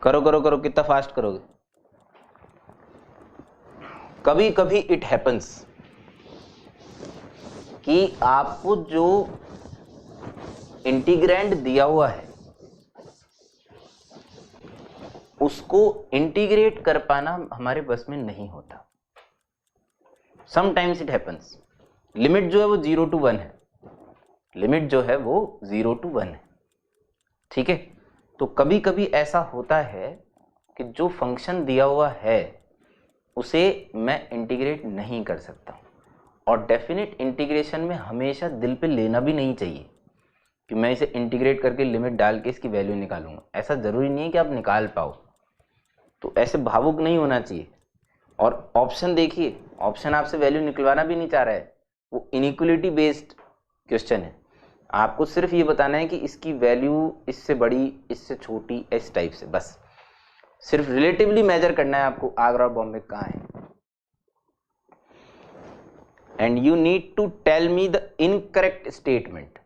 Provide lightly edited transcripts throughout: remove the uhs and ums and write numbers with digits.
करो करो करो, कितना फास्ट करोगे। कभी कभी इट हैपन्स कि आपको जो इंटीग्रैंड दिया हुआ है उसको इंटीग्रेट कर पाना हमारे बस में नहीं होता। Sometimes it happens. लिमिट जो है वो 0 to 1 है, लिमिट जो है वो 0 to 1 है, ठीक है। तो कभी कभी ऐसा होता है कि जो फंक्शन दिया हुआ है उसे मैं इंटीग्रेट नहीं कर सकता, और डेफिनेट इंटीग्रेशन में हमेशा दिल पे लेना भी नहीं चाहिए कि मैं इसे इंटीग्रेट करके लिमिट डाल के इसकी वैल्यू निकालूंगा। ऐसा जरूरी नहीं है कि आप निकाल पाओ, तो ऐसे भावुक नहीं होना चाहिए। और ऑप्शन देखिए, ऑप्शन आपसे वैल्यू निकलवाना भी नहीं चाह रहा है, वो इनइक्वलिटी बेस्ड क्वेश्चन है। आपको सिर्फ ये बताना है कि इसकी वैल्यू इससे बड़ी, इससे छोटी, इस टाइप से, बस सिर्फ रिलेटिवली मेजर करना है आपको आगरा और बॉम्बे कहाँ है। And you need to tell me the incorrect statement.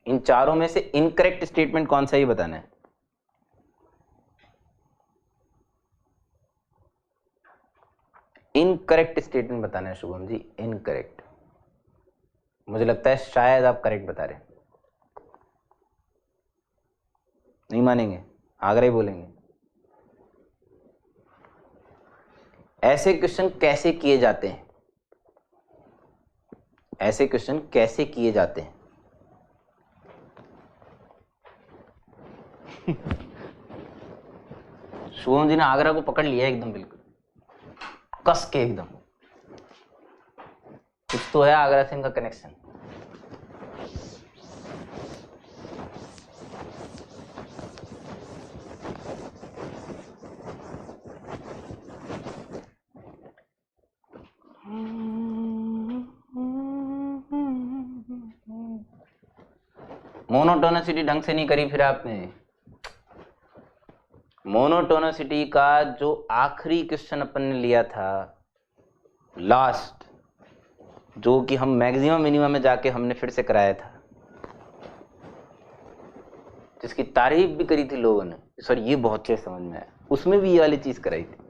इन चारों में से इनकरेक्ट स्टेटमेंट कौन सा, ये बताना है। इनकरेक्ट स्टेटमेंट बताना है शुभम जी, इनकरेक्ट। मुझे लगता है शायद आप करेक्ट बता रहे हैं। नहीं मानेंगे, आगरा ही बोलेंगे। ऐसे क्वेश्चन कैसे किए जाते हैं, ऐसे क्वेश्चन कैसे किए जाते हैं। शुभम जी ने आगरा को पकड़ लिया एकदम, बिल्कुल कस के एकदम। कुछ तो है आगरा से इनका कनेक्शन। मोनोटोनिसिटी ढंग से नहीं करी फिर आपने। मोनोटोनिसिटी का जो आखिरी क्वेश्चन अपन ने लिया था लास्ट, जो कि हम मैक्सिमम मिनिमम में जाके हमने फिर से कराया था, जिसकी तारीफ भी करी थी लोगों ने, सर ये बहुत अच्छे समझ में आया, उसमें भी ये वाली चीज कराई थी।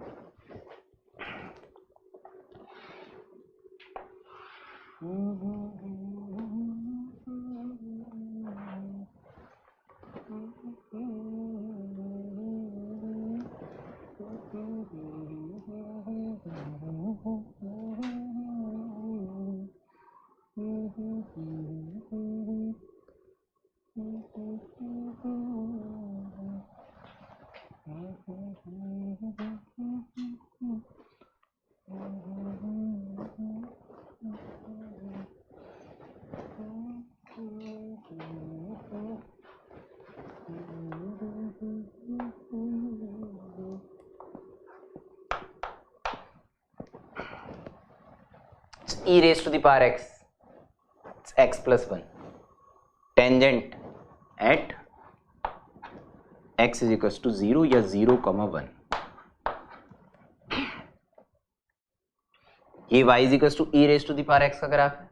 e raised to the power x, x plus 1, tangent at x is equals to 0 या 0,1। ये y is equals to e raised to the power x का ग्राफ है,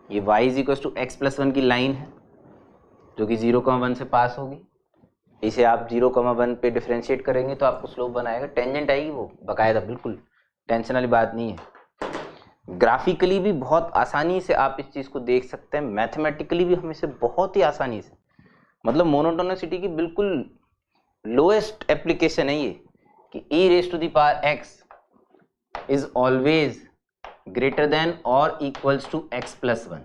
ये y is equals to x plus 1 की line है जो कि 0,1 से पास होगी। इसे आप 0,1 पे डिफरेंशिएट करेंगे तो आपको स्लोप बनाएगा, टेंजेंट आएगी वो बकायदा, बिल्कुल टेंशन वाली बात नहीं है। ग्राफिकली भी बहुत आसानी से आप इस चीज को देख सकते हैं, मैथमेटिकली भी हम इसे बहुत ही आसानी से, मतलब मोनोटोनिसिटी की बिल्कुल लोएस्ट एप्लीकेशन है ये कि e raise to the power x is always greater than और इक्वल्स टू x प्लस 1।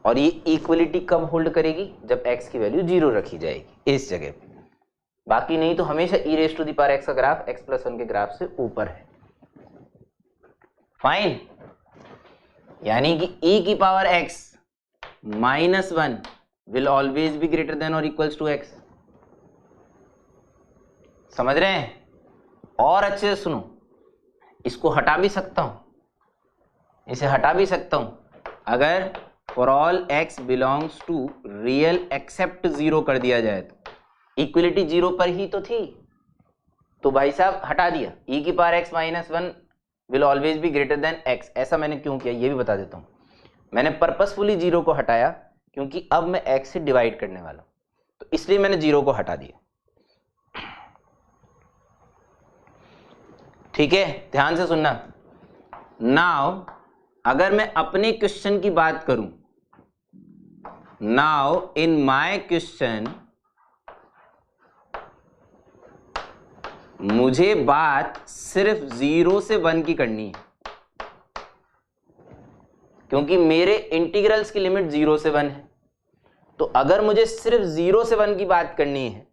और ये इक्वलिटी कब होल्ड करेगी, जब x की वैल्यू 0 रखी जाएगी इस जगह पे, बाकी नहीं तो हमेशा e raise to the power x का ग्राफ x प्लस 1 के ग्राफ से ऊपर है। फाइन, यानी कि e की पावर x minus 1 will always be greater than और इक्वल्स टू x। समझ रहे हैं? और अच्छे से सुनो, इसको हटा भी सकता हूं, इसे हटा भी सकता हूं। अगर for all x belongs to real except 0 कर दिया जाए तो इक्वलिटी 0 पर ही तो थी, तो भाई साहब हटा दिया, e की पावर x minus 1 will always be greater than x। ऐसा मैंने क्यों किया ये भी बता देता हूं। मैंने पर्पसफुली 0 को हटाया क्योंकि अब मैं x से डिवाइड करने वाला हूं, तो इसलिए मैंने 0 को हटा दिया। ठीक है, ध्यान से सुनना। नाउ अगर मैं अपने क्वेश्चन की बात करूं, नाउ इन माय क्वेश्चन मुझे बात सिर्फ 0 से 1 की करनी है, क्योंकि मेरे इंटीग्रल्स की लिमिट 0 से 1 है। तो अगर मुझे सिर्फ 0 से 1 की बात करनी है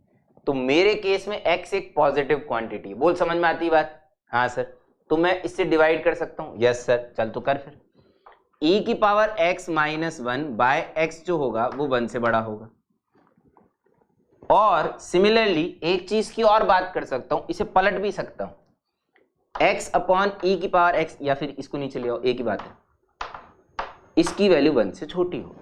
तो मेरे केस में x एक पॉजिटिव क्वांटिटी है। बोल, समझ में आती है बात? हाँ सर। तो मैं इससे डिवाइड कर सकता हूं? Yes sir. चल तो कर फिर। e की पावर x माइनस 1 बाय x जो होगा वो 1 से बड़ा होगा। और सिमिलरली एक चीज की और बात कर सकता हूं, इसे पलट भी सकता हूं, x अपॉन e की पावर x, या फिर इसको नीचे ले आओ, एक ही बात है, इसकी वैल्यू 1 से छोटी हो।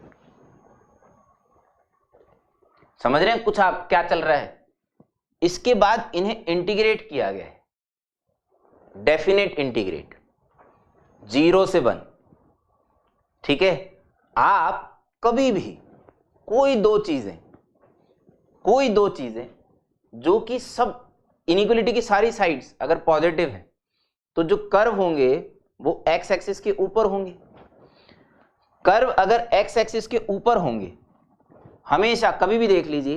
समझ रहे हैं कुछ आप क्या चल रहा है? इसके बाद इन्हें इंटीग्रेट किया गया है, डेफिनेट इंटीग्रेट 0 से 1। ठीक है, आप कभी भी कोई दो चीजें जो कि सब इनइक्वालिटी की सारी साइड्स अगर पॉजिटिव है तो जो कर्व होंगे वो एक्स एक्सिस के ऊपर होंगे। कर्व अगर एक्स एक्सिस के ऊपर होंगे, हमेशा कभी भी देख लीजिए,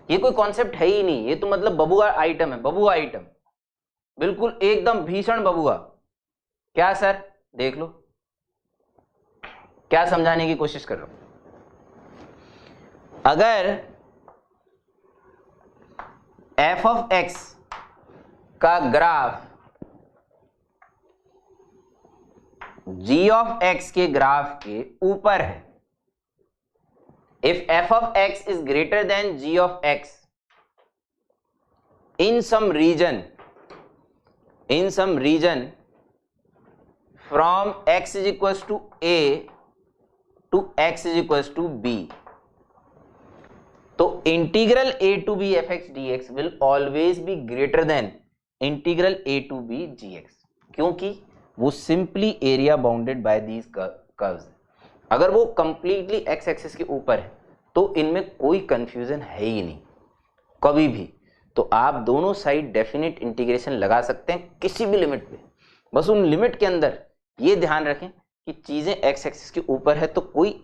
ये कोई कॉन्सेप्ट है ही नहीं, ये तो मतलब बबुआ आइटम है, बबुआ आइटम, बिल्कुल एकदम भीषण बबुआ। क्या सर? देख लो क्या समझाने की कोशिश कर रहा हूं। अगर f ऑफ x का ग्राफ g ऑफ x के ग्राफ के ऊपर है, if f of x is greater than g of x in some region from x is equals to a to x is equals to b, तो integral a to b fx dx will always be greater than integral a to b gx, क्योंकि वो simply area bounded by these curves. अगर वो completely x axis के ऊपर है तो इनमें कोई कंफ्यूजन है ही नहीं कभी भी। तो आप दोनों साइड डेफिनेट इंटीग्रेशन लगा सकते हैं किसी भी लिमिट पे, बस उन लिमिट के अंदर ये ध्यान रखें कि चीजें एक्स एक्सिस के ऊपर है तो कोई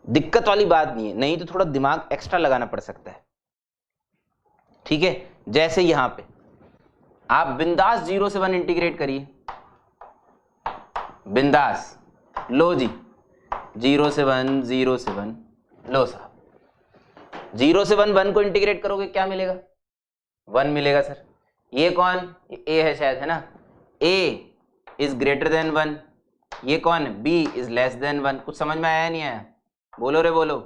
दिक्कत वाली बात नहीं है, नहीं तो थोड़ा दिमाग एक्स्ट्रा लगाना पड़ सकता है। ठीक है, जैसे यहां पे आप बिंदास 0 से 1 इंटीग्रेट करिए, बिंदास। लो जी, 0 से 1 0 से 1, लो साहब 0 से 1 1 को इंटीग्रेट करोगे क्या मिलेगा? 1 मिलेगा सर। ये कौन? ये a है शायद, है ना? a इज ग्रेटर देन 1, ये कौन? b is less than 1। कुछ समझ में आया नहीं आया? बोलो रे बोलो।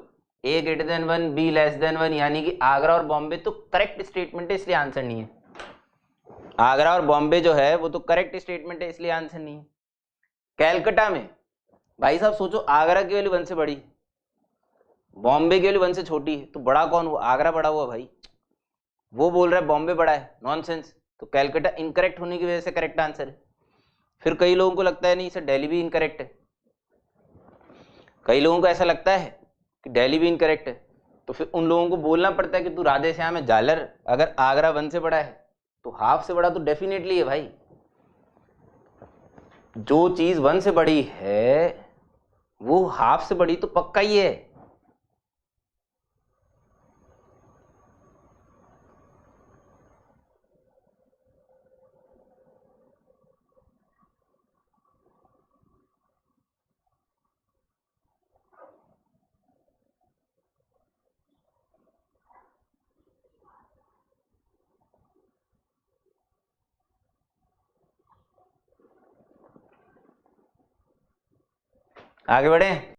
a greater than 1 b less than 1, यानी कि आगरा और बॉम्बे तो करेक्ट स्टेटमेंट है, इसलिए आंसर नहीं है। आगरा और बॉम्बे जो है वो तो करेक्ट स्टेटमेंट है, इसलिए आंसर नहीं है। कैलकाटा में भाई साहब सोचो, आगरा की वैल्यू 1 से बड़ी, बॉम्बे की वैल्यू 1 से छोटी है, तो बड़ा कौन हुआ? आगरा बड़ा हुआ भाई। वो बोल रहा है बॉम्बे बड़ा है, नॉनसेंस। तो कैलकाटा इनकरेक्ट होने की वजह से करेक्ट आंसर है। फिर कई लोगों को लगता है नहीं सर दिल्ली भी इनकरेक्ट है, कई लोगों को ऐसा लगता है कि दिल्ली भी इनकरेक्ट है, तो फिर उन लोगों को बोलना पड़ता है कि तू राधे श्याम है जालर, अगर आगरा 1 से बड़ा है तो हाफ से बड़ा तो डेफिनेटली है भाई। जो चीज 1 से बड़ी है वो हाफ से बड़ी तो पक्का ही है। आगे बढ़े।